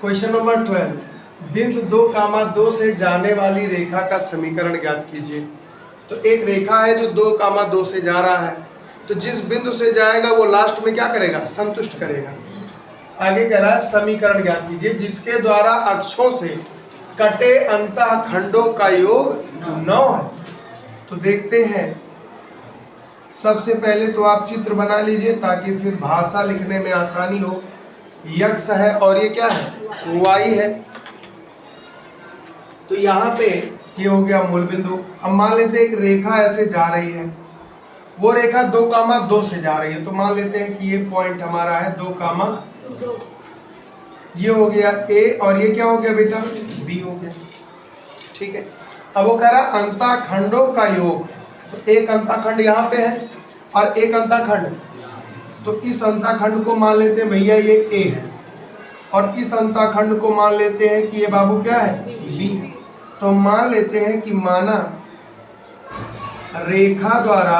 Question number 12, बिंदु 2, 2 से जाने वाली रेखा का समीकरण ज्ञात कीजिए। तो एक रेखा है जो 2, 2 से जा रहा है, तो जिस बिंदु से जाएगा वो लास्ट में क्या करेगा, संतुष्ट करेगा। आगे कह रहा है समीकरण ज्ञात कीजिए जिसके द्वारा अक्षों से कटे अंतः खंडों का योग 9 है। तो देखते हैं, सबसे पहले तो आप चित्र बना लीजिए ताकि फिर भाषा लिखने में आसानी हो। यक्स है और ये क्या है, वाई है। तो यहाँ पे ये हो गया मूल बिंदु। अब मान लेते हैं एक रेखा ऐसे जा रही है, वो रेखा 2, 2 से जा रही है। तो मान लेते हैं कि ये पॉइंट हमारा है 2, 2। ये हो गया ए और ये क्या हो गया बेटा, बी हो गया। ठीक है। अब वो कह रहा अंतःखंडों का योग। तो एक अंतःखंड यहाँ पे है और एक अंतःखंड, तो इस अंतःखंड को मान लेते हैं भैया ये ए है, और इस अंतःखंड को मान लेते हैं कि ये बाबू क्या है, बी है। तो मान लेते हैं कि माना रेखा द्वारा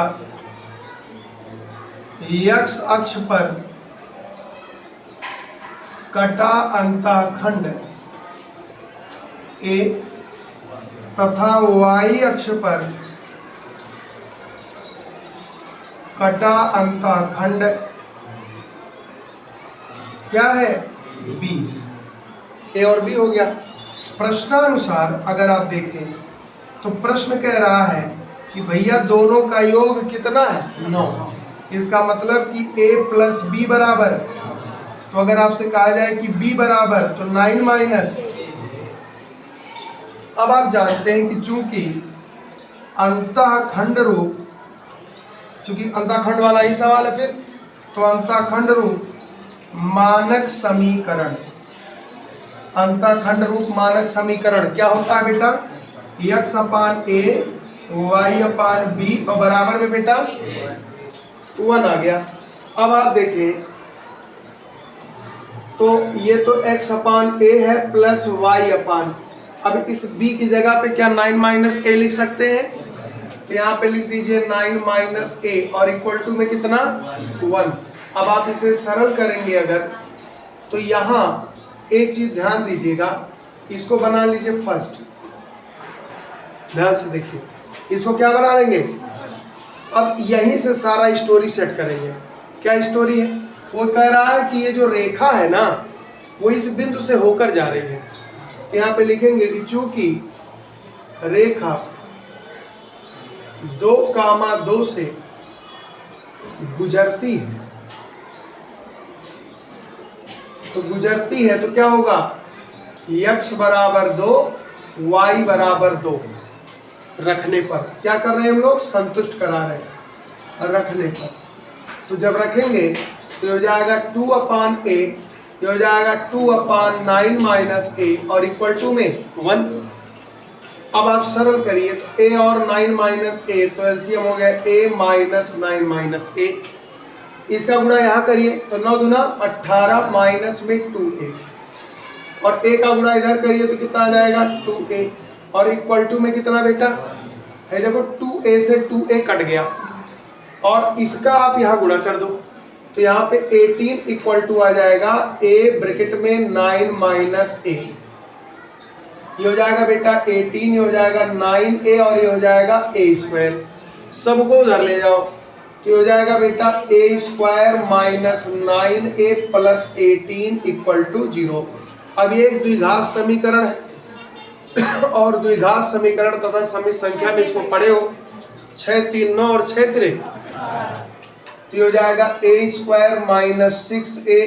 एक्स अक्ष पर कटा अंतःखंड ए तथा वाई अक्ष पर कटा अंतःखंड क्या है, बी। ए और बी हो गया। प्रश्नानुसार अगर आप देखें तो प्रश्न कह रहा है कि भैया दोनों का योग कितना है, 9। इसका मतलब कि a प्लस बी बराबर, तो अगर आपसे कहा जाए कि b बराबर तो 9 माइनस। अब आप जानते हैं कि चूंकि अंतःखंड रूप, चूंकि अंतःखंड वाला ही सवाल है फिर, तो अंतःखंड रूप मानक समीकरण, अंतःखंड रूप मानक समीकरण क्या होता है बेटा, x upon a y upon b और बराबर में बेटा 1 आ गया। अब आप देखें तो ये तो x अपान a है प्लस y अपान, अब इस b की जगह पे क्या 9 माइनस a लिख सकते हैं। तो यहाँ पे लिख दीजिए 9 माइनस a और इक्वल टू में कितना, 1। अब आप इसे सरल करेंगे अगर, तो यहाँ एक चीज ध्यान दीजिएगा, इसको बना लीजिए फर्स्ट, ध्यान से देखिए, इसको क्या बना लेंगे। अब यहीं से सारा स्टोरी सेट करेंगे। क्या स्टोरी है, वो कह रहा है कि ये जो रेखा है ना, वो इस बिंदु से होकर जा रही है। यहाँ पे लिखेंगे कि चूंकि रेखा 2, 2 से गुजरती है, तो गुजरती है तो क्या होगा, x बराबर 2 y बराबर 2 रखने पर, क्या कर रहे हैं हम लोग, संतुष्ट करा रहे हैं रखने पर। तो जब रखेंगे तो हो जाएगा 2 अपान a, ये हो जाएगा 2 अपान 9 माइनस a और इक्वल टू में 1। अब आप सरल करिए तो a और 9 माइनस a, तो एलसीएम हो गया a माइनस 9 माइनस a। इसका गुणा यहाँ करिए तो 9 दूना 18 माइनस में 2a, और a का गुणा इधर करिए तो कितना आ जाएगा 2a, और इक्वल टू में कितना बेटा है, देखो 2a से 2a कट गया, और इसका आप यहाँ गुणा कर दो तो यहाँ पे 18 इक्वल टू आ जाएगा a ब्रैकेट में 9 माइनस a। ये हो जाएगा बेटा 18, ये हो जाएगा 9a और ये हो जाएगा a स्क्वायर, सबको उधर ले जाओ तो हो जाएगा बेटा a square minus 9a plus 18 equal to 0। अब ये एक द्विघात समीकरण है और द्विघात समीकरण तथा समित संख्या में इसको पढ़े हो, 6, 3, 9 और 6, 3, तो ये हो जाएगा a square minus 6a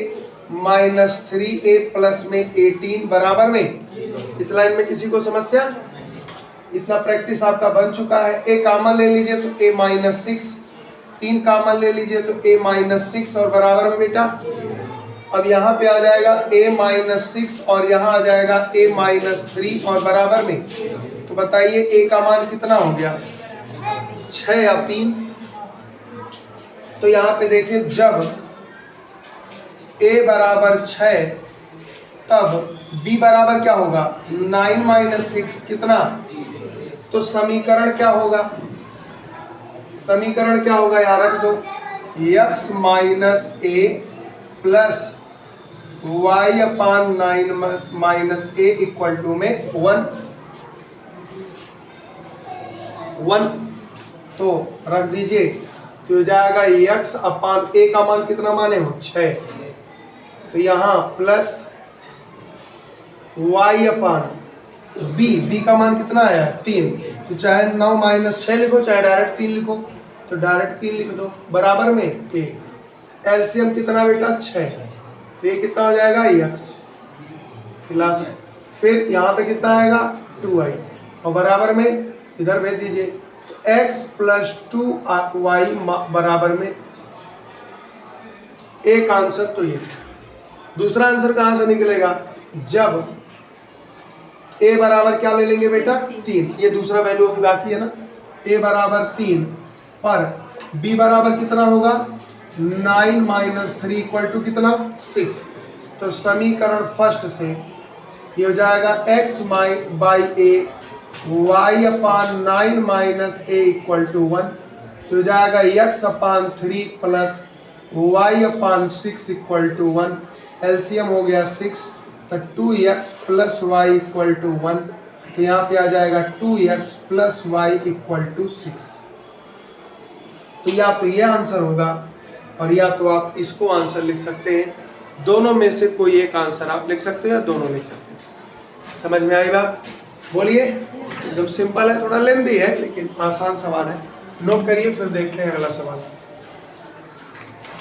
minus 3a plus में 18 बराबर में। इस लाइन में किसी को समस्या, इतना प्रैक्टिस आपका बन चुका है। a कॉमन ले लीजिए तो a माइनस 6, 3 कॉमन ले लीजिए तो a माइनस 6 और बराबर में बेटा, अब यहाँ पे आ जाएगा a माइनस 6 और यहाँ आ जाएगा a माइनस 3 और बराबर में। तो बताइए a का मान कितना हो गया, 6 या 3। तो यहाँ पे देखें जब a बराबर 6 तब b बराबर क्या होगा, 9 माइनस 6 कितना, तो समीकरण क्या होगा, समीकरण क्या होगा, यहाँ रख दो, x minus a plus y upon 9 minus a equal to में 1 तो रख दीजिए, तो हो जाएगा x अपान a का मान कितना माने हो 6, तो यहाँ प्लस y अपान b का मान कितना आया 3, तो चाहे 9 माइनस 6 लिखो चाहे डायरेक्ट 3 लिखो, तो डायरेक्ट 3 लिख दो बराबर में a। एलसीएम कितना बेटा 6, तो ये कितना हो जाएगा x प्लस, फिर यहाँ पे कितना आएगा 2y और बराबर में इधर भेज दीजिए, तो x प्लस 2y बराबर में एक आंसर। तो ये दूसरा आंसर कहाँ से निकलेगा, जब a बराबर क्या ले लेंगे बेटा 3, ये दूसरा वैल्यू बाकी है ना, a बराबर 3 पर b बराबर कितना होगा 9 माइनस 3 इक्वल टू कितना 6, तो समीकरण फर्स्ट से ये हो जाएगा x by a y upon 9 minus a equal to 1, तो हो जाएगा x upon 3 plus y upon 6 equal to 1, LCM हो गया 6, तो 2x plus y equal to 1, तो यहाँ पे आ जाएगा 2x plus y equal to 6। तो या तो ये आंसर होगा और या तो आप इसको आंसर लिख सकते हैं, दोनों में से कोई एक आंसर आप लिख सकते हो या दोनों लिख सकते हैं। समझ में आई बात? बोलिए। एकदम सिंपल है, थोड़ा लेंदी है लेकिन आसान सवाल है। नोट करिए, फिर देखते हैं अगला सवाल।